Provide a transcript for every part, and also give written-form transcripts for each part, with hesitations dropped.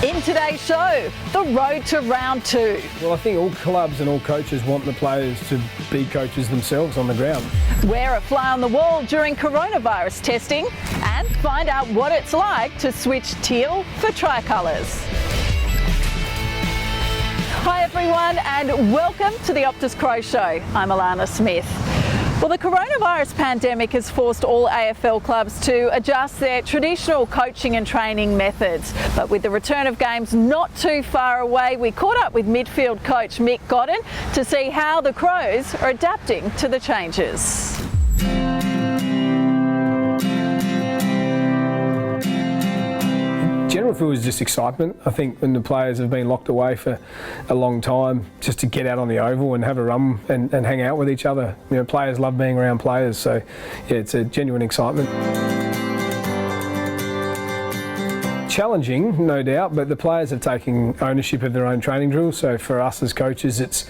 In today's show, the road to round 2. Well, I think all clubs and all coaches want the players to be coaches themselves on the ground. Wear a fly on the wall during coronavirus testing and find out what it's like to switch teal for tricolours. Hi everyone and welcome to the Optus Crows Show. I'm Alana Smith. Well, the coronavirus pandemic has forced all AFL clubs to adjust their traditional coaching and training methods. But with the return of games not too far away, we caught up with midfield coach Mick Godden to see how the Crows are adapting to the changes. General feel is just excitement. I think when the players have been locked away for a long time, just to get out on the Oval and have a run and hang out with each other. You know, players love being around players, so yeah, it's a genuine excitement. Challenging, no doubt, but the players are taking ownership of their own training drills. So for us as coaches, it's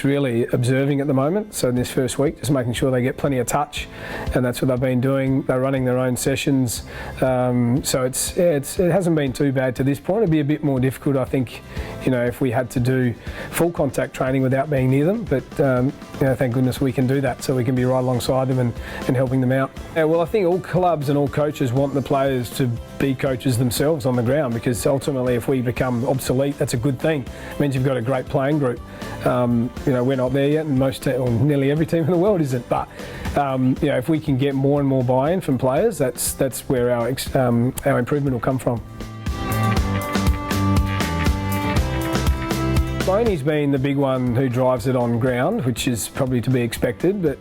really observing at the moment. So in this first week, just making sure they get plenty of touch, and that's what they've been doing. They're running their own sessions, so it hasn't been too bad to this point. It'd be a bit more difficult, I think, you know, if we had to do full contact training without being near them. But you know, thank goodness we can do that, so we can be right alongside them and helping them out. Well, I think all clubs and all coaches want the players to be coaches themselves on the ground, because ultimately if we become obsolete, that's a good thing. It means you've got a great playing group. You know, we're not there yet, and nearly every team in the world isn't, but you know, if we can get more and more buy-in from players, that's where our improvement will come from. Boney's been the big one who drives it on ground, which is probably to be expected, but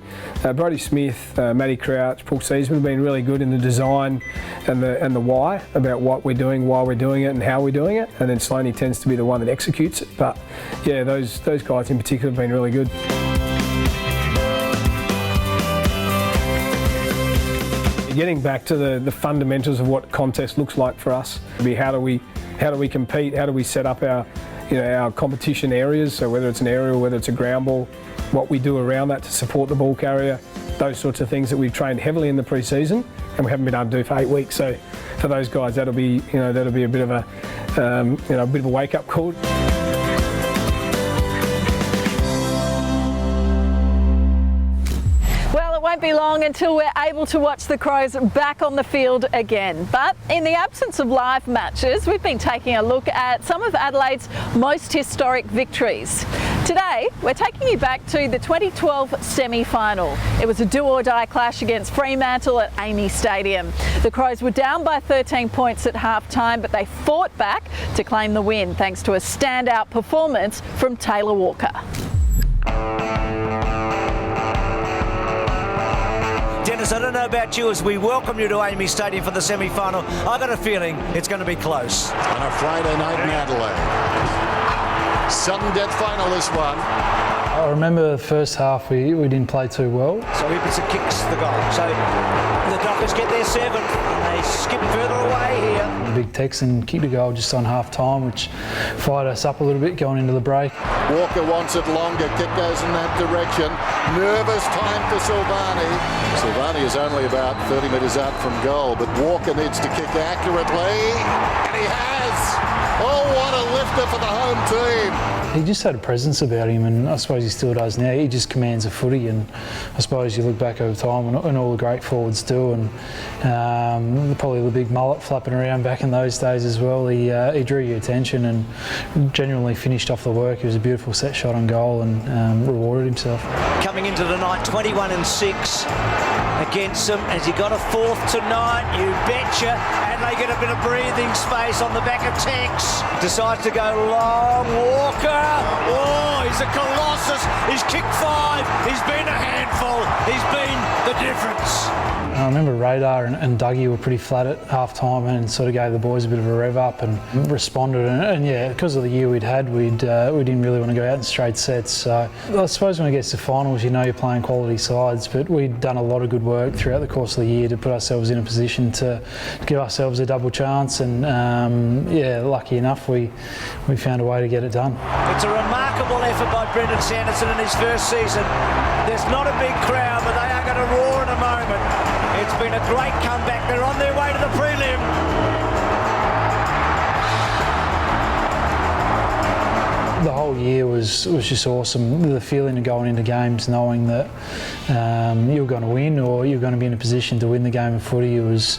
Brodie Smith, Matty Crouch, Paul Season have been really good in the design and the why, about what we're doing, why we're doing it and how we're doing it, and then Sloaney tends to be the one that executes it. But yeah, those guys in particular have been really good. Getting back to the fundamentals of what contest looks like for us, how do we compete, how do we set up our competition areas, so whether it's an aerial, whether it's a ground ball, what we do around that to support the ball carrier, those sorts of things that we've trained heavily in the pre-season and we haven't been able to do for 8 weeks. So for those guys, that'll be a bit of a wake-up call. Won't be long until we're able to watch the Crows back on the field again. But in the absence of live matches, we've been taking a look at some of Adelaide's most historic victories. Today, we're taking you back to the 2012 semi-final. It was a do-or-die clash against Fremantle at Amy Stadium. The Crows were down by 13 points at half-time, but they fought back to claim the win thanks to a standout performance from Taylor Walker. Dennis, I don't know about you, as we welcome you to Amy Stadium for the semi-final, I've got a feeling it's going to be close. On a Friday night in Adelaide. Sudden death final, this one. I remember the first half we didn't play too well. So Ibbotson kicks the goal. So the Dockers get their 7th and they skip further away here. The big Texan kicked a goal just on half-time, which fired us up a little bit going into the break. Walker wants it longer, kick goes in that direction. Nervous time for Silvani. Silvani is only about 30 metres out from goal, but Walker needs to kick accurately, and he has! Oh, what a lifter for the home team! He just had a presence about him, and I suppose he still does now. He just commands a footy, and I suppose you look back over time and all the great forwards do, and probably the big mullet flapping around back in those days as well. He drew your attention and genuinely finished off the work. It was a beautiful set shot on goal and rewarded himself. Coming into the night, 21-6 against them. Has he got a 4th tonight? You betcha. And they get a bit of breathing space on the back of Tex. Decides to go long. Walker. Oh, he's a colossus. He's kicked 5. He's been a handful. He's been the difference. I remember Radar and Dougie were pretty flat at half-time and sort of gave the boys a bit of a rev up and responded. And yeah, because of the year we'd had, we didn't really want to go out in straight sets. So I suppose when it gets to finals, you know you're playing quality sides, but we'd done a lot of good work throughout the course of the year to put ourselves in a position to give ourselves a double chance. And yeah, lucky enough, we found a way to get it done. It's a remarkable effort by Brendan Sanderson in his first season. There's not a big crowd, but they are going to roar in a moment. It's been a great comeback. They're on their way to the prelim. was just awesome. The feeling of going into games knowing that you're going to win or you're going to be in a position to win the game of footy was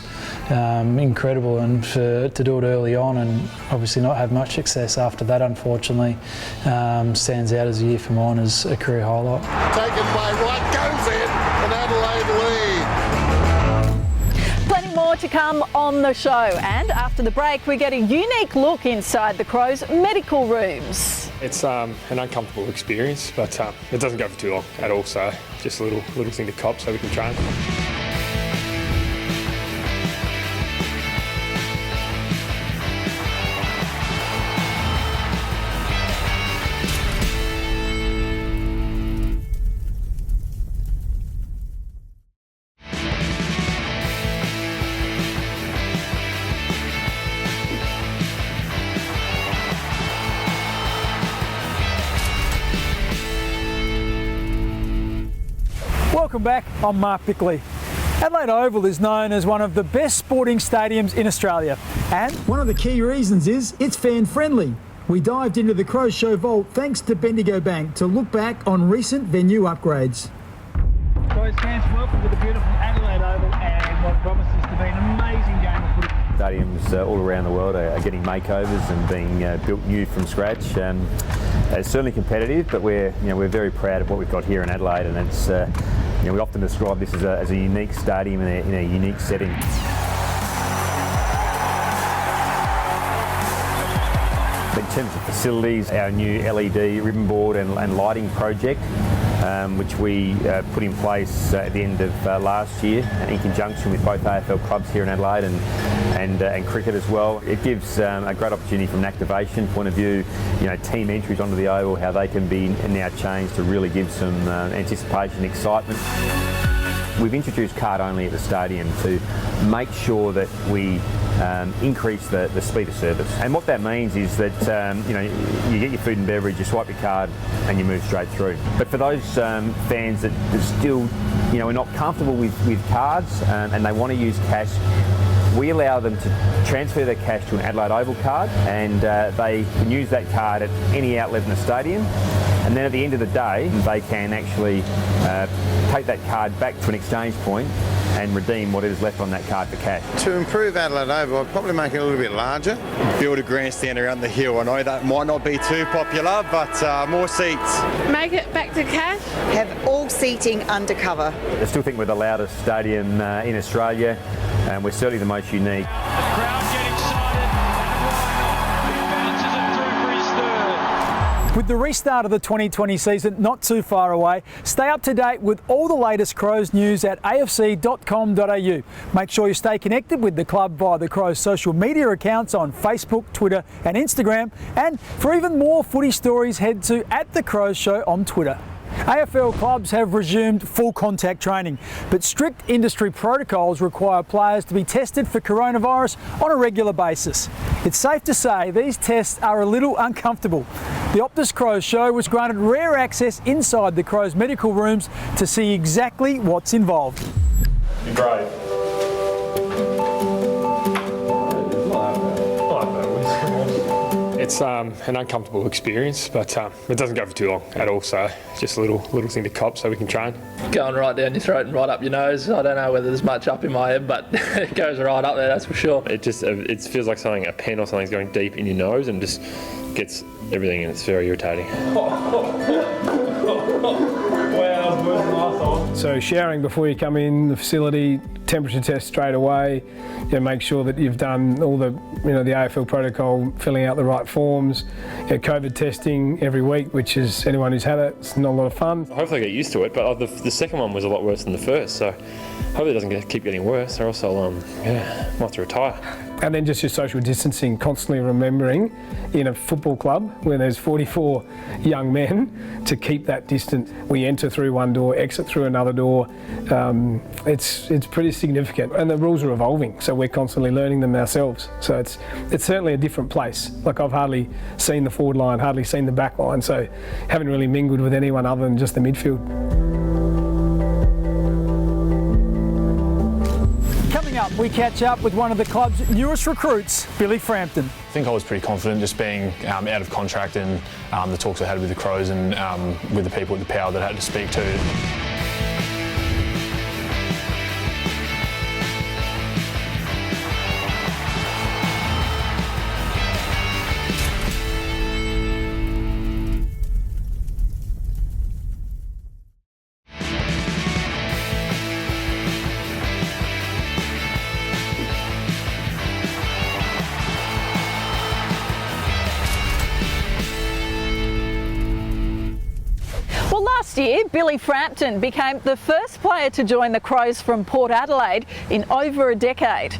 incredible, and to do it early on and obviously not have much success after that, unfortunately, stands out as a year for mine as a career highlight. Taken by Wright, goes in, and Adelaide lead. Plenty more to come on the show, and after the break we get a unique look inside the Crows medical rooms. It's an uncomfortable experience, but it doesn't go for too long at all, so just a little thing to cop so we can train. Welcome back, I'm Mark Bickley. Adelaide Oval is known as one of the best sporting stadiums in Australia, and one of the key reasons is it's fan friendly. We dived into the Crows Show vault thanks to Bendigo Bank to look back on recent venue upgrades. Crows fans, welcome to the beautiful Adelaide Oval and what promises to be an amazing game of footy. Stadiums all around the world are getting makeovers and being built new from scratch. It's certainly competitive, but we're very proud of what we've got here in Adelaide, and it's we often describe this as a unique stadium in a unique setting. In terms of facilities, our new LED ribbon board and lighting project, which we put in place at the end of last year in conjunction with both AFL clubs here in Adelaide and cricket as well. It gives a great opportunity from an activation point of view, team entries onto the Oval, how they can be now changed to really give some anticipation, excitement. We've introduced card only at the stadium to make sure that we increase the speed of service. And what that means is that you get your food and beverage, you swipe your card and you move straight through. But for those fans that still are not comfortable with cards and they want to use cash, we allow them to transfer their cash to an Adelaide Oval card, and they can use that card at any outlet in the stadium. And then at the end of the day, they can actually take that card back to an exchange point and redeem what is left on that card for cash. To improve Adelaide Oval, I'd probably make it a little bit larger. Build a grandstand around the hill. I know that might not be too popular, but more seats. Make it back to cash. Have all seating undercover. I still think we're the loudest stadium in Australia, and we're certainly the most unique. The crowd get excited, and Wright bounces it through for his third. With the restart of the 2020 season not too far away, stay up to date with all the latest Crows news at afc.com.au. Make sure you stay connected with the club via the Crows social media accounts on Facebook, Twitter and Instagram. And for even more footy stories, head to @TheCrowsShow on Twitter. AFL clubs have resumed full contact training, but strict industry protocols require players to be tested for coronavirus on a regular basis. It's safe to say these tests are a little uncomfortable. The Optus Crows Show was granted rare access inside the Crows medical rooms to see exactly what's involved. You're brave. It's an uncomfortable experience, but it doesn't go for too long at all, so just a little thing to cop so we can train. Going right down your throat and right up your nose. I don't know whether there's much up in my head, but it goes right up there, that's for sure. It feels like a pen or something's going deep in your nose and just gets everything, and it's very irritating. So showering before you come in the facility, temperature test straight away, make sure that you've done all the the AFL protocol, filling out the right forms, COVID testing every week, which is anyone who's had it, it's not a lot of fun. Hopefully I get used to it, but the second one was a lot worse than the first, so hopefully it doesn't keep getting worse, or else I'll might have to retire. And then just your social distancing, constantly remembering in a football club where there's 44 young men to keep that distance. We enter through one door, exit through another door. It's pretty significant, and the rules are evolving, so we're constantly learning them ourselves. So it's certainly a different place. Like, I've hardly seen the forward line, hardly seen the back line, so haven't really mingled with anyone other than just the midfield. Coming up, up, we catch up with one of the club's newest recruits, Billy Frampton. I think I was pretty confident just being out of contract and the talks I had with the Crows and with the people at the Power that I had to speak to. Well, last year, Billy Frampton became the first player to join the Crows from Port Adelaide in over a decade.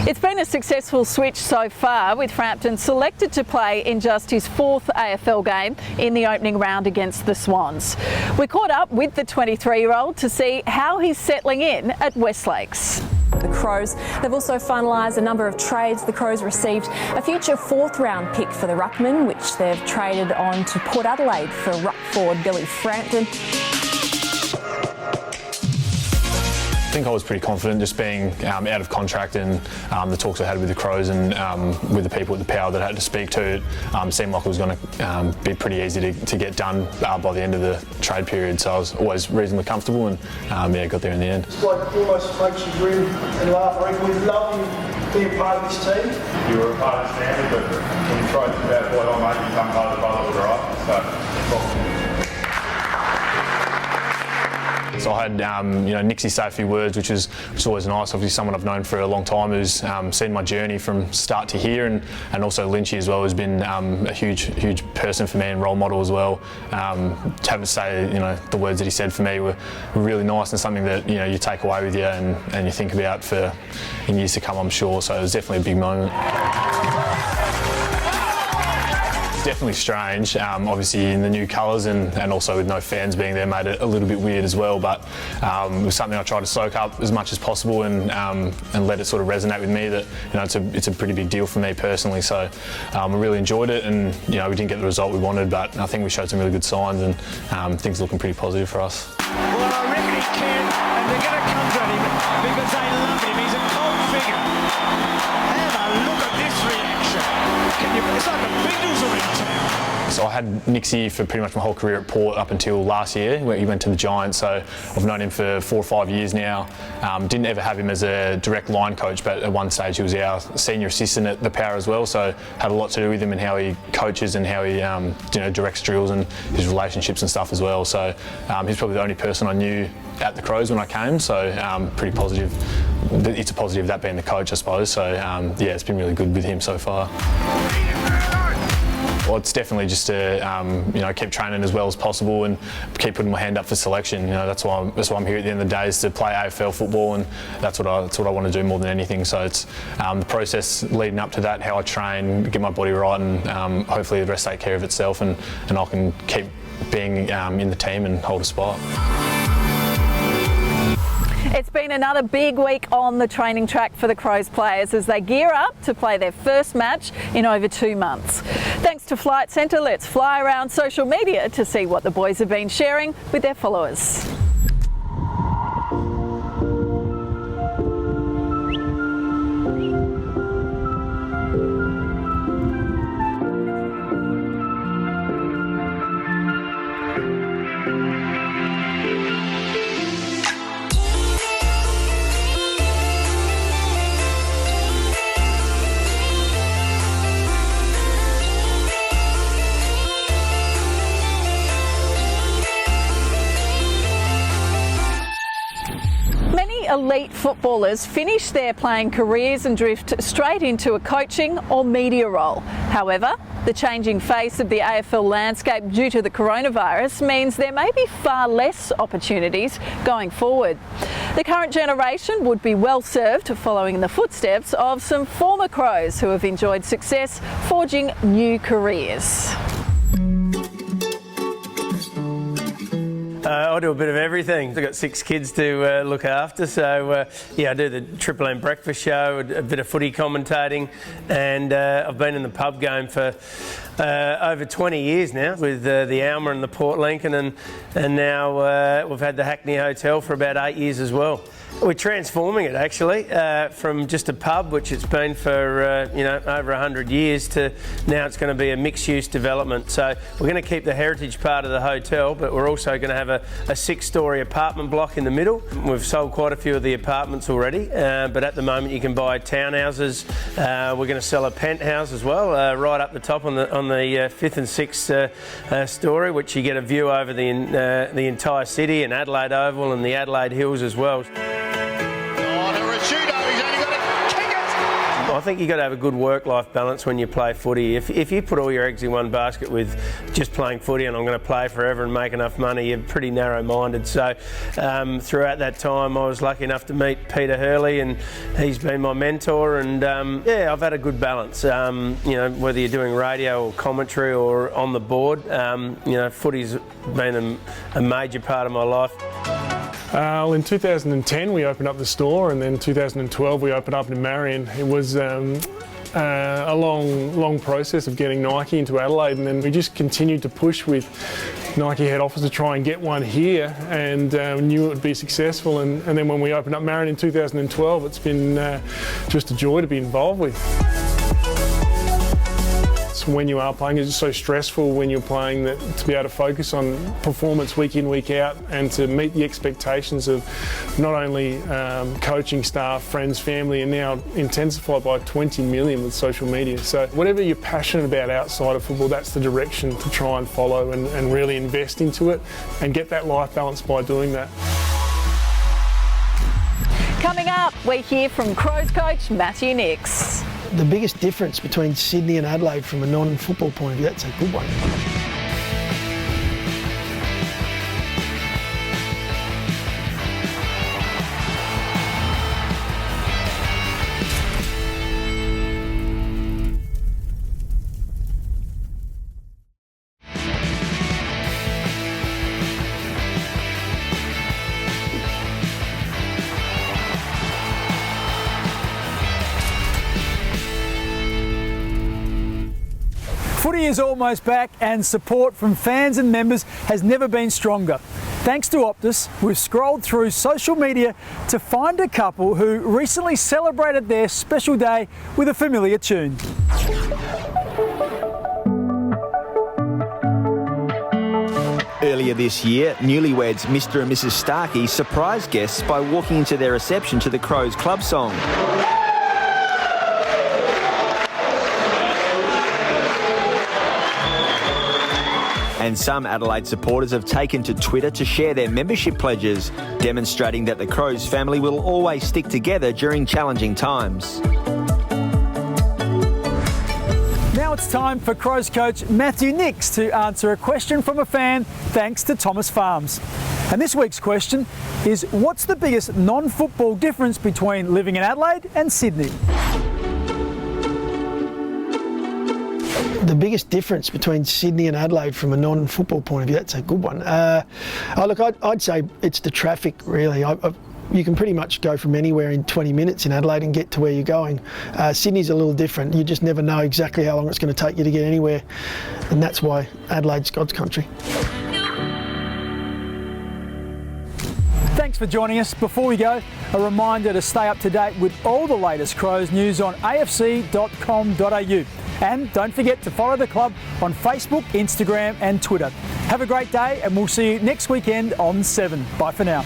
It's been a successful switch so far, with Frampton selected to play in just his 4th AFL game in the opening round against the Swans. We caught up with the 23-year-old to see how he's settling in at Westlakes. The Crows, they've also finalised a number of trades. The Crows received a future 4th round pick for the ruckman, which they've traded on to Port Adelaide for ruck forward Billy Frampton. I think I was pretty confident just being out of contract and the talks I had with the Crows and with the people at the Power that I had to speak to. It seemed like it was going to be pretty easy to get done by the end of the trade period, so I was always reasonably comfortable and got there in the end. It's like almost makes you grin and laugh. I reckon we'd love you being part of this team. You were a part of the standard, but when you tried to do that, boy, I made you become part of the bubble, right? So I had, Nixie say a few words, which was always nice. Obviously, someone I've known for a long time who's seen my journey from start to here, and also Lynchy as well has been a huge person for me and role model as well. To have to say, the words that he said for me were really nice and something that you take away with you and you think about for in years to come, I'm sure. So it was definitely a big moment. Definitely strange, obviously in the new colours and also with no fans being there made it a little bit weird as well, but it was something I tried to soak up as much as possible and let it sort of resonate with me that it's a pretty big deal for me personally, so I really enjoyed it and we didn't get the result we wanted, but I think we showed some really good signs and things are looking pretty positive for us. Well, I reckon he can, and they're going to come to him because they love him. He's a cold figure. Have a look at this reaction. It's like the Beatles are in town. So I had Nixie for pretty much my whole career at Port up until last year, where he went to the Giants. So I've known him for 4 or 5 years now. Didn't ever have him as a direct line coach, but at one stage he was our senior assistant at the Power as well. So had a lot to do with him and how he coaches and how he directs drills and his relationships and stuff as well. So he's probably the only person I knew at the Crows when I came. So pretty positive. It's a positive that being the coach, I suppose. So it's been really good with him so far. Well, it's definitely just to keep training as well as possible and keep putting my hand up for selection. That's why I'm here at the end of the day, is to play AFL football, and that's what I want to do more than anything. So it's the process leading up to that, how I train, get my body right, and hopefully the rest take care of itself, and I can keep being in the team and hold a spot. It's been another big week on the training track for the Crows players as they gear up to play their first match in over 2 months. Thanks to Flight Centre, let's fly around social media to see what the boys have been sharing with their followers. Elite footballers finish their playing careers and drift straight into a coaching or media role. However, the changing face of the AFL landscape due to the coronavirus means there may be far less opportunities going forward. The current generation would be well served following in the footsteps of some former Crows who have enjoyed success forging new careers. I do a bit of everything. I've got 6 kids to look after, so I do the Triple M breakfast show, a bit of footy commentating, and I've been in the pub game for over 20 years now with the Alma and the Port Lincoln, and now we've had the Hackney Hotel for about 8 years as well. we're transforming it actually from just a pub, which it's been for over 100 years, to now it's going to be a mixed-use development. So we're going to keep the heritage part of the hotel, but we're also going to have a 6-storey apartment block in the middle. We've sold quite a few of the apartments already, but at the moment you can buy townhouses. We're going to sell a penthouse as well, right up the top on the 5th and 6th storey, which you get a view over the entire city and Adelaide Oval and the Adelaide Hills as well. I think you've got to have a good work-life balance when you play footy. If you put all your eggs in one basket with just playing footy and I'm going to play forever and make enough money, you're pretty narrow-minded. So throughout that time I was lucky enough to meet Peter Hurley, and he's been my mentor, and I've had a good balance. Whether you're doing radio or commentary or on the board, footy's been a major part of my life. In 2010 we opened up the store, and then 2012 we opened up in Marion. It was a long process of getting Nike into Adelaide, and then we just continued to push with Nike head office to try and get one here, and knew it would be successful. And then when we opened up Marion in 2012, it's been just a joy to be involved with. When you are playing, it's just so stressful when you're playing that to be able to focus on performance week in, week out, and to meet the expectations of not only coaching staff, friends, family, and now intensified by 20 million with social media. So whatever you're passionate about outside of football, that's the direction to try and follow and really invest into it and get that life balance by doing that. Coming up, we hear from Crows coach Matthew Nicks. The biggest difference between Sydney and Adelaide from a non-football point of view, that's a good one. Footy is almost back, and support from fans and members has never been stronger. Thanks to Optus, we've scrolled through social media to find a couple who recently celebrated their special day with a familiar tune. Earlier this year, newlyweds Mr. and Mrs. Starkey surprised guests by walking into their reception to the Crows club song. And some Adelaide supporters have taken to Twitter to share their membership pledges, demonstrating that the Crows family will always stick together during challenging times. Now it's time for Crows coach Matthew Nicks to answer a question from a fan thanks to Thomas Farms. And this week's question is, what's the biggest non-football difference between living in Adelaide and Sydney? The biggest difference between Sydney and Adelaide from a non-football point of view, that's a good one. I'd say it's the traffic, really. You can pretty much go from anywhere in 20 minutes in Adelaide and get to where you're going. Sydney's a little different. You just never know exactly how long it's going to take you to get anywhere, and that's why Adelaide's God's country. Thanks for joining us. Before we go, a reminder to stay up to date with all the latest Crows news on afc.com.au. And don't forget to follow the club on Facebook, Instagram and Twitter. Have a great day, and we'll see you next weekend on 7. Bye for now.